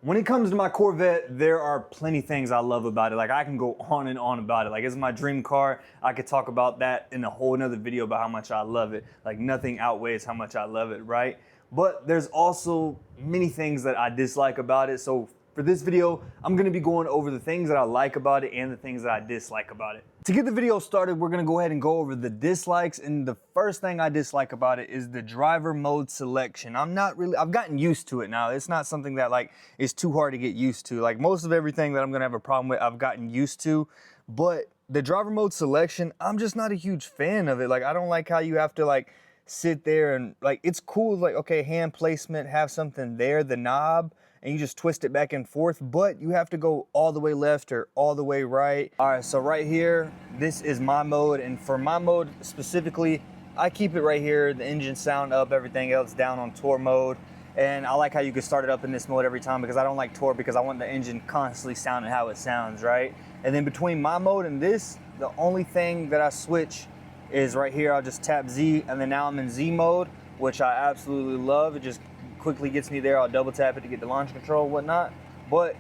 When it comes to my Corvette, there are plenty of things I love about it. Like, I can go on and on about it. Like, it's my dream car. I could talk about that in a whole nother video about how much I love it. Like, nothing outweighs how much I love it, right? But there's also many things that I dislike about it. So for this video, I'm gonna be going over the things that I like about it and the things that I dislike about it. To get the video started, we're gonna go ahead and go over the dislikes, and the first thing I dislike about it is the driver mode selection. I've gotten used to it now. It's not something that like is too hard to get used to. Like, most of everything that I'm gonna have a problem with, I've gotten used to, but the driver mode selection, I'm just not a huge fan of it. Like, I don't like how you have to like sit there and like, it's cool, like, okay, hand placement, have something there, the knob, and you just twist it back and forth, but you have to go all the way left or all the way right. All right, so right here, this is my mode, and for my mode specifically, I keep it right here, the engine sound up, everything else down on tour mode. And I like how you can start it up in this mode every time, because I don't like tour, because I want the engine constantly sounding how it sounds, right? And then between my mode and this, the only thing that I switch is right here. I'll just tap Z, and then now I'm in Z mode, which I absolutely love. It just quickly gets me there. I'll double tap it to get the launch control and whatnot, but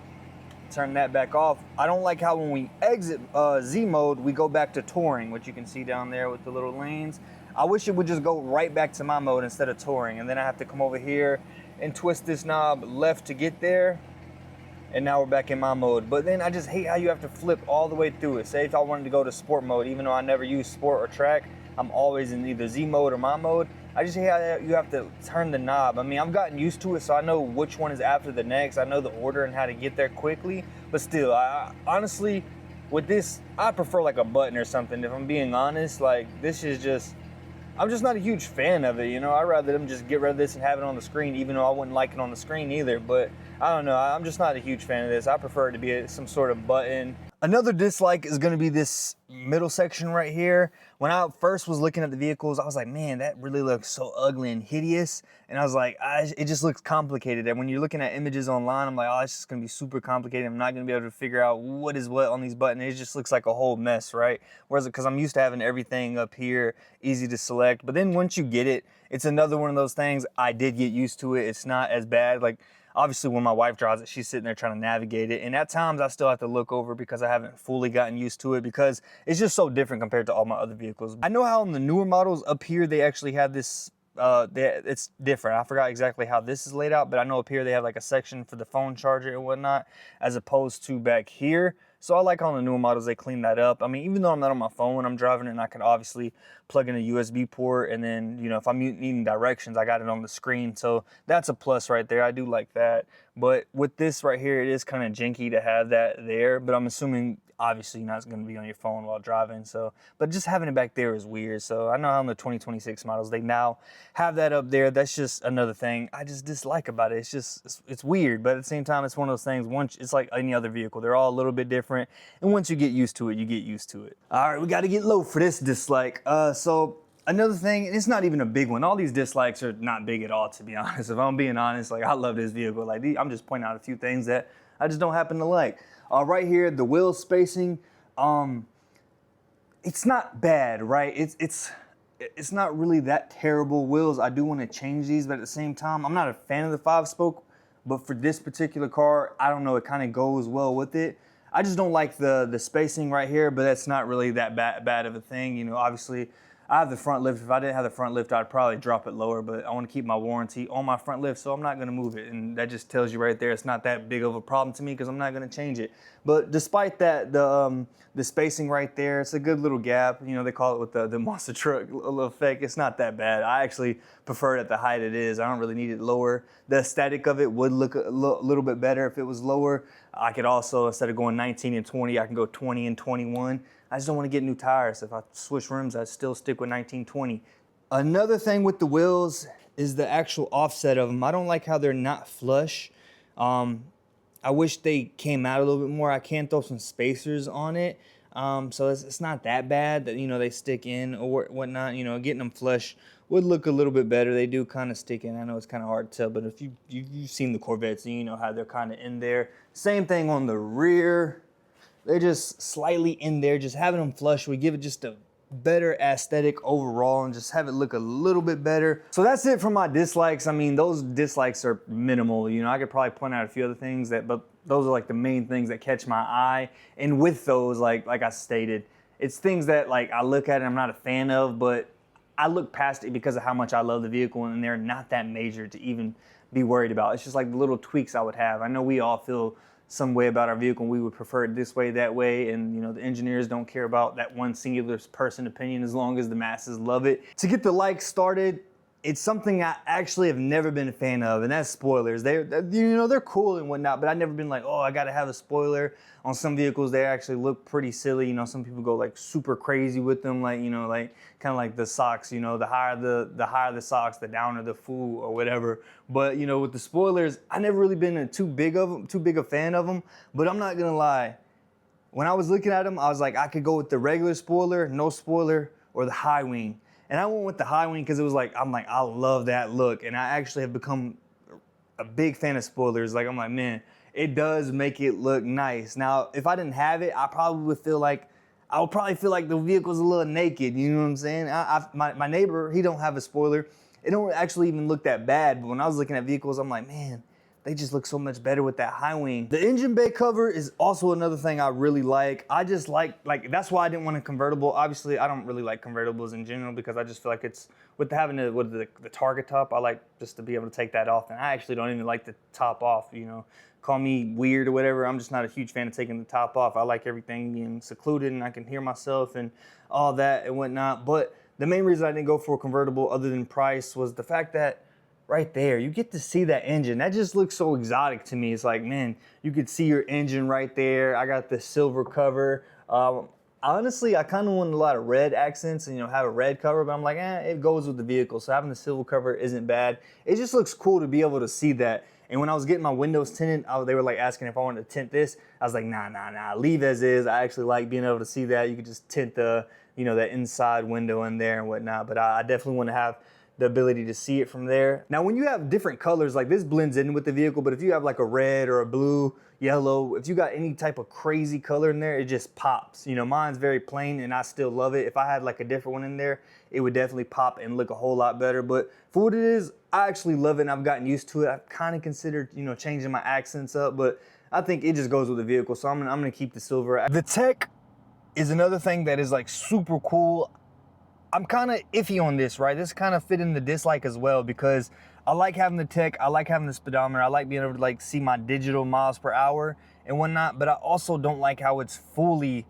turn that back off. I don't like how when we exit Z mode, we go back to touring, which you can see down there with the little lanes. I wish it would just go right back to my mode instead of touring, and then I have to come over here and twist this knob left to get there, and now we're back in my mode. But then I just hate how you have to flip all the way through it. Say if I wanted to go to sport mode, even though I never use sport or track, I'm always in either Z mode or my mode. I just hate how you have to turn the knob. I mean, I've gotten used to it, so I know which one is after the next. I know the order and how to get there quickly, but still, I honestly, with this, I prefer like a button or something. If I'm being honest, like, this is just, I'm just not a huge fan of it, you know? I'd rather them just get rid of this and have it on the screen, even though I wouldn't like it on the screen either. But I don't know, I'm just not a huge fan of this. I prefer it to be some sort of button. Another dislike is gonna be this middle section right here. When I first was looking at the vehicles, I was like, man, that really looks so ugly and hideous. And I was like, it just looks complicated. And when you're looking at images online, I'm like, oh, it's just gonna be super complicated. I'm not gonna be able to figure out what is what on these buttons. It just looks like a whole mess, right? Whereas, because I'm used to having everything up here, easy to select. But then once you get it, it's another one of those things. I did get used to it. It's not as bad. Like, obviously, when my wife drives it, she's sitting there trying to navigate it. And at times, I still have to look over because I haven't fully gotten used to it, because it's just so different compared to all my other vehicles. I know how in the newer models up here, they actually have this, it's different. I forgot exactly how this is laid out, but I know up here they have like a section for the phone charger and whatnot, as opposed to back here. So I like how on the newer models they clean that up. I mean, even though I'm not on my phone when I'm driving it, and I can obviously plug in a USB port, and then, you know, if I'm needing directions, I got it on the screen. So that's a plus right there. I do like that. But with this right here, it is kind of janky to have that there, but I'm assuming obviously you're not going to be on your phone while driving. So, but just having it back there is weird. So I know how in the 2026 models, they now have that up there. That's just another thing I just dislike about it. It's just, it's weird, but at the same time, it's one of those things, once it's like any other vehicle, they're all a little bit different. And once you get used to it, you get used to it. All right, we got to get low for this dislike. So another thing, and it's not even a big one. All these dislikes are not big at all, to be honest. If I'm being honest, like, I love this vehicle. Like, I'm just pointing out a few things that I just don't happen to like. Right here, the wheel spacing, it's not bad, right? It's not really that terrible wheels. I do want to change these, but at the same time, I'm not a fan of the 5-spoke. But for this particular car, I don't know, it kind of goes well with it. I just don't like the spacing right here, but that's not really that bad of a thing. You know, obviously, I have the front lift. If I didn't have the front lift, I'd probably drop it lower, but I want to keep my warranty on my front lift, so I'm not going to move it. And that just tells you right there, it's not that big of a problem to me, because I'm not going to change it. But despite that, the spacing right there, it's a good little gap. You know, they call it with the monster truck little effect. It's not that bad. I actually prefer it at the height it is. I don't really need it lower. The aesthetic of it would look a little bit better if it was lower. I could also, instead of going 19 and 20, I can go 20 and 21. I just don't want to get new tires. If I switch rims, I'd still stick with 1920. Another thing with the wheels is the actual offset of them. I don't like how they're not flush. I wish they came out a little bit more. I can throw some spacers on it. So it's not that bad that, you know, they stick in or whatnot. You know, getting them flush would look a little bit better. They do kind of stick in. I know it's kind of hard to tell, but if you've seen the Corvettes, you know how they're kind of in there. Same thing on the rear. They're just slightly in there. Just having them flush would give it just a better aesthetic overall and just have it look a little bit better. So that's it for my dislikes. I mean, those dislikes are minimal. You know, I could probably point out a few other things but those are like the main things that catch my eye. And with those, like I stated, it's things that like I look at and I'm not a fan of, but I look past it because of how much I love the vehicle, and they're not that major to even be worried about. It's just like the little tweaks I would have. I know we all feel some way about our vehicle and we would prefer it this way, that way, and you know, the engineers don't care about that one singular person opinion as long as the masses love it. To get the likes started, it's something I actually have never been a fan of, and that's spoilers. They're cool and whatnot, but I've never been like, oh, I gotta have a spoiler. On some vehicles, they actually look pretty silly. You know, some people go like super crazy with them, like, you know, like kind of like the socks. You know, the higher the socks, the downer the fool or whatever. But you know, with the spoilers, I never really been too big a fan of them. But I'm not gonna lie, when I was looking at them, I was like, I could go with the regular spoiler, no spoiler, or the high wing. And I went with the high wing because it was like, I love that look. And I actually have become a big fan of spoilers. Like, I'm like, man, it does make it look nice. Now, if I didn't have it, I would probably feel like the vehicle's a little naked. You know what I'm saying? My neighbor, he don't have a spoiler. It don't actually even look that bad. But when I was looking at vehicles, I'm like, man, they just look so much better with that high wing. The engine bay cover is also another thing I really like. I just like that's why I didn't want a convertible. Obviously, I don't really like convertibles in general because I just feel like it's, with having the target top, I like just to be able to take that off. And I actually don't even like the top off, you know. Call me weird or whatever. I'm just not a huge fan of taking the top off. I like everything being secluded and I can hear myself and all that and whatnot. But the main reason I didn't go for a convertible other than price was the fact that right there, you get to see that engine. That just looks so exotic to me. It's like, man, you could see your engine right there. I got the silver cover. Honestly, I kind of want a lot of red accents and, you know, have a red cover, but I'm like, it goes with the vehicle. So having the silver cover isn't bad. It just looks cool to be able to see that. And when I was getting my windows tinted, they were like asking if I wanted to tint this. I was like, nah, leave as is. I actually like being able to see that. You could just tint the, you know, that inside window in there and whatnot. But I definitely want to have the ability to see it from there. Now, when you have different colors, like this blends in with the vehicle, but if you have like a red or a blue, yellow, if you got any type of crazy color in there, it just pops. You know, mine's very plain and I still love it. If I had like a different one in there, it would definitely pop and look a whole lot better. But for what it is, I actually love it and I've gotten used to it. I've kind of considered, you know, changing my accents up, but I think it just goes with the vehicle. So I'm gonna keep the silver. The tech is another thing that is like super cool. I'm kind of iffy on this, right? This kind of fit in the dislike as well because I like having the tech, I like having the speedometer, I like being able to like see my digital miles per hour and whatnot, but I also don't like how it's fully,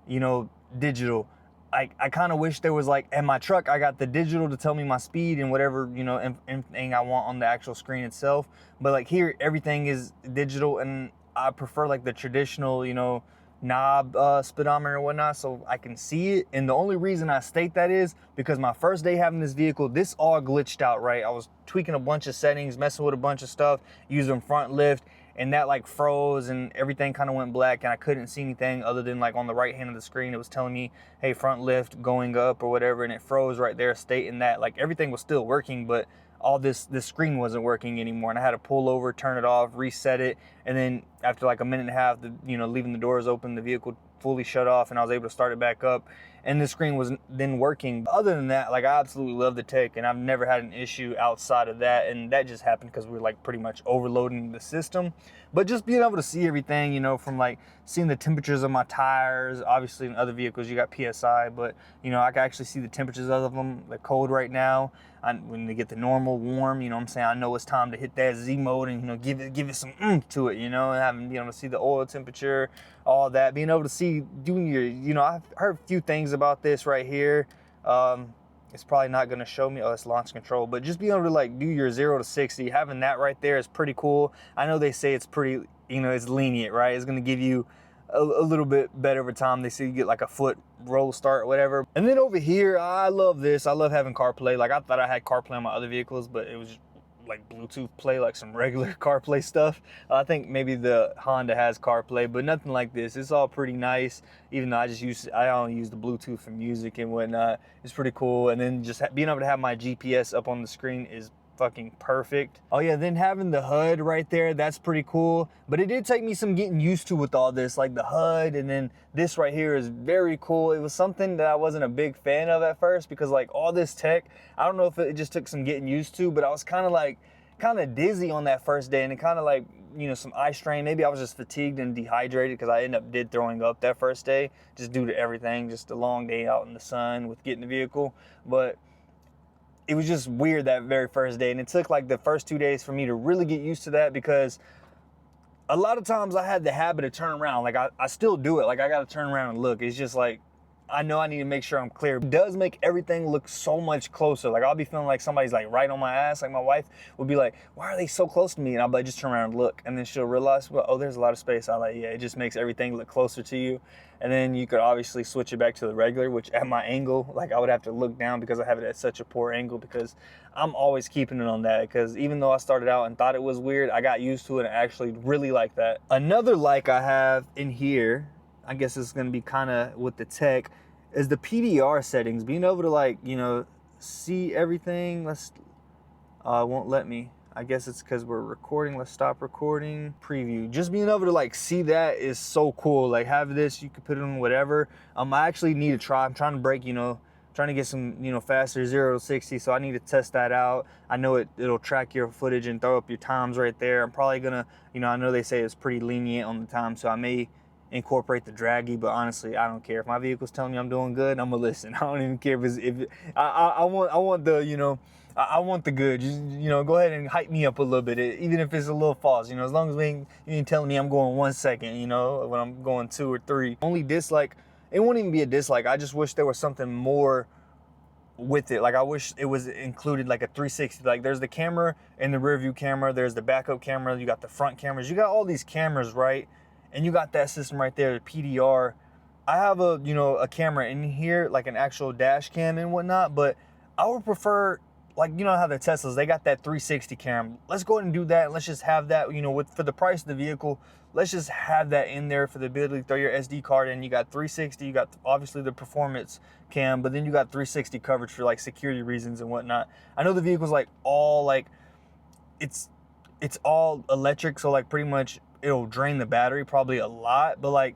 you know, digital. I kind of wish there was like, in my truck, I got the digital to tell me my speed and whatever, you know, anything I want on the actual screen itself. But like here, everything is digital and I prefer like the traditional, you know, knob speedometer and whatnot so I can see it. And the only reason I state that is because my first day having this vehicle, this all glitched out, right? I was tweaking a bunch of settings, messing with a bunch of stuff, using front lift, and that like froze and everything kind of went black and I couldn't see anything other than like on the right hand of the screen it was telling me, hey, front lift going up or whatever, and it froze right there stating that like everything was still working, but all this screen wasn't working anymore, and I had to pull over, turn it off, reset it, and then after like a minute and a half, you know, leaving the doors open, the vehicle fully shut off, and I was able to start it back up, and the screen was then working. Other than that, like I absolutely love the tech, and I've never had an issue outside of that, and that just happened because we were like pretty much overloading the system. But just being able to see everything, you know, from like seeing the temperatures of my tires, obviously in other vehicles you got PSI, but you know, I can actually see the temperatures of them, the cold right now. When they get the normal warm, you know what I'm saying, I know it's time to hit that Z mode and, you know, give it some oomph to it, you know, and having, being able to see the oil temperature, all that, being able to see, doing your, you know, I've heard a few things about this right here. It's probably not going to show me, oh, it's launch control, but just being able to like do your 0 to 60, having that right there is pretty cool. I know they say it's pretty, you know, it's lenient, right? It's going to give you a little bit better over time. They say you get like a foot roll start or whatever. And then over here, I love this. I love having CarPlay. Like I thought I had CarPlay on my other vehicles, but it was just like Bluetooth play, like some regular CarPlay stuff. I think maybe the Honda has CarPlay, but nothing like this. It's all pretty nice, even though I only use the Bluetooth for music and whatnot. It's pretty cool. And then just being able to have my GPS up on the screen is fucking perfect. Oh yeah, then having the HUD right there, that's pretty cool. But it did take me some getting used to with all this, like the HUD, and then this right here is very cool. It was something that I wasn't a big fan of at first because like all this tech, I don't know if it just took some getting used to, but I was kind of dizzy on that first day, and it kind of like, you know, some eye strain. Maybe I was just fatigued and dehydrated because I ended up throwing up that first day just due to everything, just a long day out in the sun with getting the vehicle. But it was just weird that very first day, and it took like the first 2 days for me to really get used to that, because a lot of times I had the habit of turning around. Like I still do it. Like I got to turn around and look. It's just like, I know I need to make sure I'm clear. It does make everything look so much closer. Like I'll be feeling like somebody's like right on my ass. Like my wife would be like, why are they so close to me? And I'll be like, just turn around and look. And then she'll realize, well, oh, there's a lot of space. I'm like, yeah, it just makes everything look closer to you. And then you could obviously switch it back to the regular, which at my angle, like I would have to look down because I have it at such a poor angle, because I'm always keeping it on that. Because even though I started out and thought it was weird, I got used to it and actually really like that. Another like I have in here, I guess it's gonna be kind of with the tech, is the PDR settings. Being able to, like, you know, see everything. It won't let me. I guess it's because we're recording. Let's stop recording. Preview. Just being able to like see that is so cool. Like have this, you could put it on whatever. I actually need to try. I'm trying to break, you know, trying to get some, you know, faster 0 to 60. So I need to test that out. I know it'll track your footage and throw up your times right there. I'm probably gonna, you know, I know they say it's pretty lenient on the time, so I may incorporate the draggy, but honestly, I don't care. If my vehicle's telling me I'm doing good, I'm gonna listen. I don't even care I want the, you know, I want the good. Just, you know, go ahead and hype me up a little bit, even if it's a little false. You know, as long as you ain't telling me I'm going 1 second, you know, when I'm going 2 or 3. Only dislike, it won't even be a dislike. I just wish there was something more with it. Like I wish it was included like a 360. Like there's the camera and the rear view camera, there's the backup camera, you got the front cameras, you got all these cameras, right? And you got that system right there, the PDR. I have a, you know, a camera in here, like an actual dash cam and whatnot, but I would prefer, like, you know how the Teslas, they got that 360 cam. Let's go ahead and do that. Let's just have that, you know, for the price of the vehicle, let's just have that in there for the ability to throw your SD card in. You got 360, you got obviously the performance cam, but then you got 360 coverage for like security reasons and whatnot. I know the vehicle's like all like, it's all electric, so like pretty much it'll drain the battery probably a lot, but like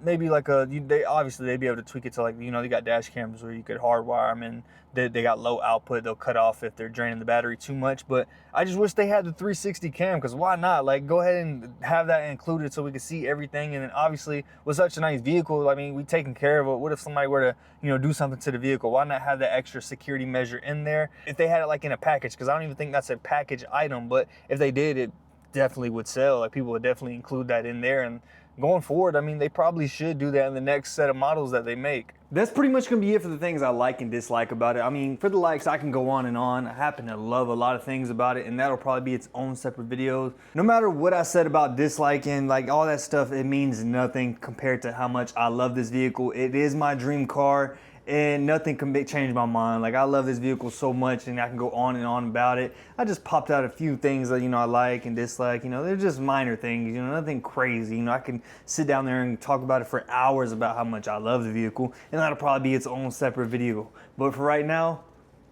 maybe like they'd be able to tweak it to, like, you know, they got dash cams where you could hardwire them, and they got low output. They'll cut off if they're draining the battery too much. But I just wish they had the 360 cam, because why not? Like go ahead and have that included so we can see everything. And then obviously with such a nice vehicle, I mean, we taking care of it. What if somebody were to, you know, do something to the vehicle? Why not have that extra security measure in there if they had it like in a package? Because I don't even think that's a package item, but if they did, it definitely would sell. Like people would definitely include that in there. And going forward, I mean, they probably should do that in the next set of models that they make. That's pretty much gonna be it for the things I like and dislike about it. I mean, for the likes, I can go on and on. I happen to love a lot of things about it, and that'll probably be its own separate videos. No matter what I said about disliking, like all that stuff, it means nothing compared to how much I love this vehicle. It is my dream car, and nothing can change my mind. Like I love this vehicle so much, and I can go on and on about it. I just popped out a few things that, you know, I like and dislike. You know, they're just minor things, you know, nothing crazy. You know, I can sit down there and talk about it for hours about how much I love the vehicle, and that'll probably be its own separate video. But for right now,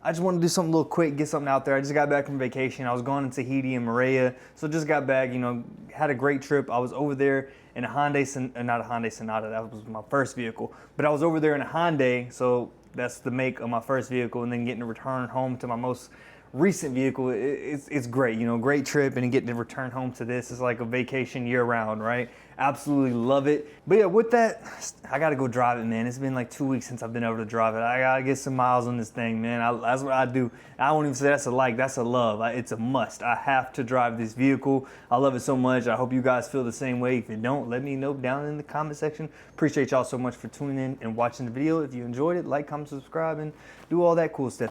I just want to do something a little quick, get something out there. I just got back from vacation. I was going to Tahiti and Moorea, so just got back, you know, had a great trip. I was over there in a Hyundai, not a Hyundai Sonata, that was my first vehicle, but I was over there in a Hyundai, so that's the make of my first vehicle, and then getting to return home to my most recent vehicle, it's great, you know, great trip, and getting to return home to this is like a vacation year round, right? Absolutely love it. But yeah, with that, I gotta go drive it, man. It's been like 2 weeks since I've been able to drive it. I gotta get some miles on this thing, man. That's what I do. I won't even say that's a like, that's a love. It's a must. I have to drive this vehicle. I love it so much. I hope you guys feel the same way. If you don't, let me know down in the comment section. Appreciate y'all so much for tuning in and watching the video. If you enjoyed it, like, comment, subscribe, and do all that cool stuff.